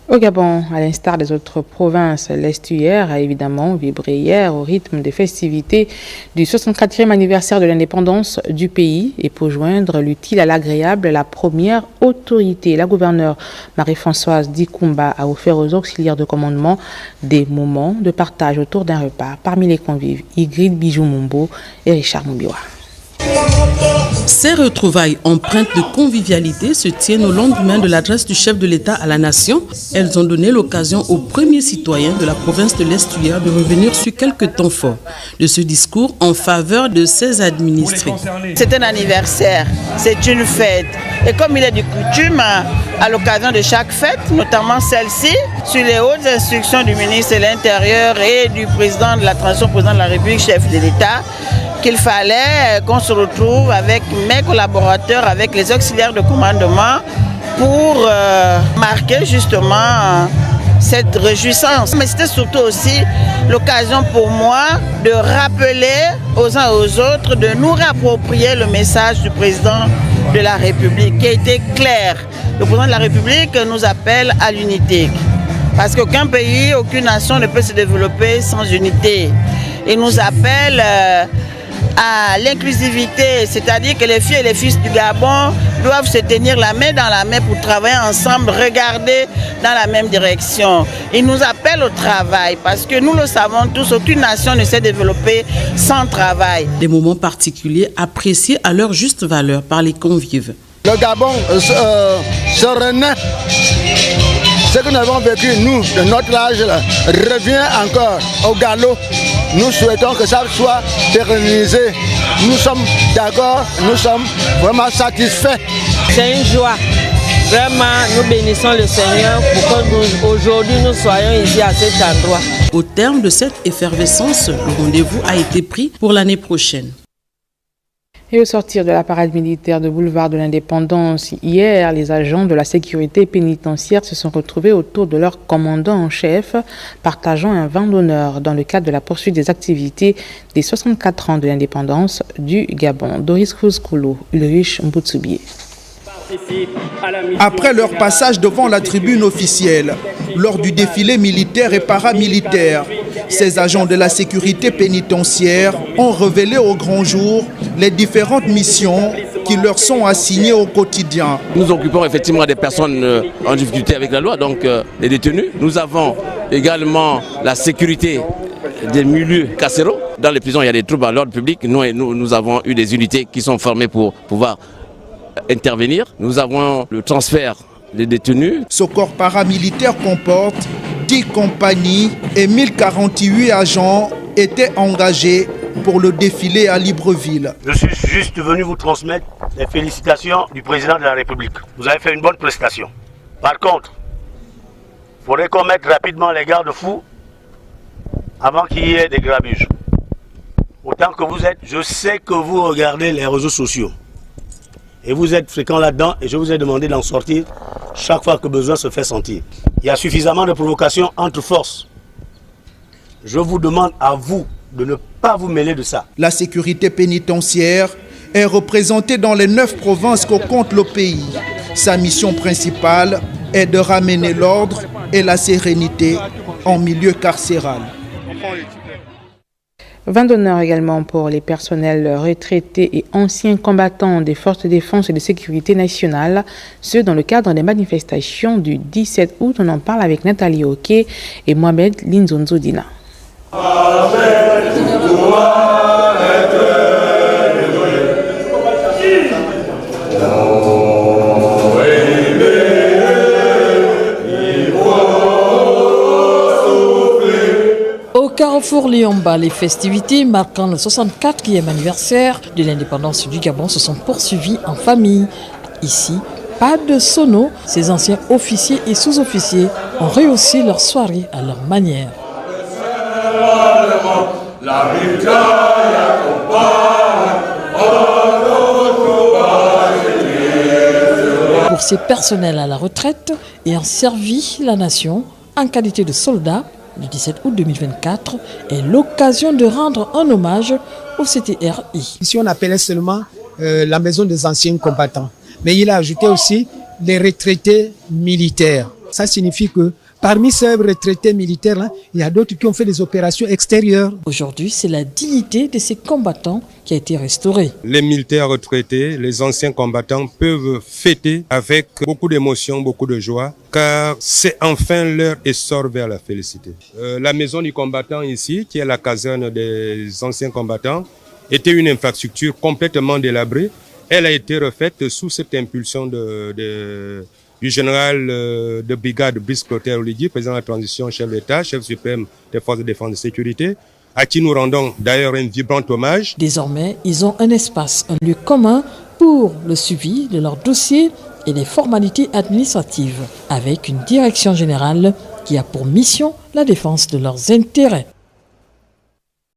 Au Gabon, à l'instar des autres provinces, l'estuaire a évidemment vibré hier au rythme des festivités du 64e anniversaire de l'indépendance du pays. Et pour joindre l'utile à l'agréable, la première autorité, la gouverneure Marie-Françoise Dikoumba, a offert aux auxiliaires de commandement des moments de partage autour d'un repas. Parmi les convives, Ygritte Bijou-Mumbo et Richard Moubiwa. Ces retrouvailles empreintes de convivialité se tiennent au lendemain de l'adresse du chef de l'État à la nation. Elles ont donné l'occasion aux premiers citoyens de la province de l'Estuaire de revenir sur quelques temps forts de ce discours en faveur de ses administrés. C'est un anniversaire, c'est une fête. Et comme il est de coutume, à l'occasion de chaque fête, notamment celle-ci, sur les hautes instructions du ministre de l'Intérieur et du président de la transition, président de la République, chef de l'État, qu'il fallait qu'on se retrouve avec mes collaborateurs, avec les auxiliaires de commandement pour marquer justement cette réjouissance. Mais c'était surtout aussi l'occasion pour moi de rappeler aux uns et aux autres de nous réapproprier le message du président de la République qui a été clair. Le président de la République nous appelle à l'unité. Parce qu'aucun pays, aucune nation ne peut se développer sans unité. Il nous appelle à l'inclusivité, c'est-à-dire que les filles et les fils du Gabon doivent se tenir la main dans la main pour travailler ensemble, regarder dans la même direction. Il nous appelle au travail parce que nous le savons tous, aucune nation ne s'est développée sans travail. Des moments particuliers appréciés à leur juste valeur par les convives. Le Gabon se renaît. Ce que nous avons vécu, nous, de notre âge, là, revient encore au galop. Nous souhaitons que ça soit pérennisé. Nous sommes d'accord, nous sommes vraiment satisfaits. C'est une joie. Vraiment, nous bénissons le Seigneur pour que aujourd'hui nous soyons ici à cet endroit. Au terme de cette effervescence, le rendez-vous a été pris pour l'année prochaine. Et au sortir de la parade militaire de boulevard de l'Indépendance, hier, les agents de la sécurité pénitentiaire se sont retrouvés autour de leur commandant en chef, partageant un vin d'honneur dans le cadre de la poursuite des activités des 64 ans de l'indépendance du Gabon. Doris Kouzkoulou, Ulrich Mboutsoubie. Après leur passage devant la tribune officielle, lors du défilé militaire et paramilitaire, ces agents de la sécurité pénitentiaire ont révélé au grand jour les différentes missions qui leur sont assignées au quotidien. Nous occupons effectivement des personnes en difficulté avec la loi, donc les détenus. Nous avons également la sécurité des milieux carcéraux. Dans les prisons, il y a des troubles à l'ordre public. Nous avons eu des unités qui sont formées pour pouvoir intervenir. Nous avons le transfert des détenus. Ce corps paramilitaire comporte 10 compagnies et 1048 agents étaient engagés pour le défilé à Libreville. Je suis juste venu vous transmettre les félicitations du président de la République. Vous avez fait une bonne prestation. Par contre, il faudrait qu'on mette rapidement les garde-fous avant qu'il y ait des grabuges. Autant que vous êtes, je sais que vous regardez les réseaux sociaux. Et vous êtes fréquent là-dedans et je vous ai demandé d'en sortir chaque fois que besoin se fait sentir. Il y a suffisamment de provocations entre forces. Je vous demande à vous de ne pas vous mêler de ça. La sécurité pénitentiaire est représentée dans les 9 provinces que compte le pays. Sa mission principale est de ramener l'ordre et la sérénité en milieu carcéral. Vin d'honneur également pour les personnels retraités et anciens combattants des forces de défense et de sécurité nationale, ceux dans le cadre des manifestations du 17 août. On en parle avec Nathalie Oké et Mohamed Linzonzo Dina. Carrefour Liomba, les festivités marquant le 64e anniversaire de l'indépendance du Gabon se sont poursuivies en famille. Ici, pas de sono, ces anciens officiers et sous-officiers ont rehaussé leur soirée à leur manière. Pour ces personnels à la retraite ayant servi la nation en qualité de soldats, le 17 août 2024 est l'occasion de rendre un hommage au CTRI. Ici, on appelait seulement la maison des anciens combattants. Mais il a ajouté aussi les retraités militaires. Ça signifie que parmi ces retraités militaires, il y a d'autres qui ont fait des opérations extérieures. Aujourd'hui, c'est la dignité de ces combattants qui a été restaurée. Les militaires retraités, les anciens combattants peuvent fêter avec beaucoup d'émotion, beaucoup de joie, car c'est enfin leur essor vers la félicité. La maison du combattant ici, qui est la caserne des anciens combattants, était une infrastructure complètement délabrée. Elle a été refaite sous cette impulsion du général de brigade Brice Clotaire Oligui, président de la transition, chef d'État, chef suprême des forces de défense et de sécurité, à qui nous rendons d'ailleurs un vibrant hommage. Désormais, ils ont un espace, un lieu commun pour le suivi de leurs dossiers et les formalités administratives, avec une direction générale qui a pour mission la défense de leurs intérêts.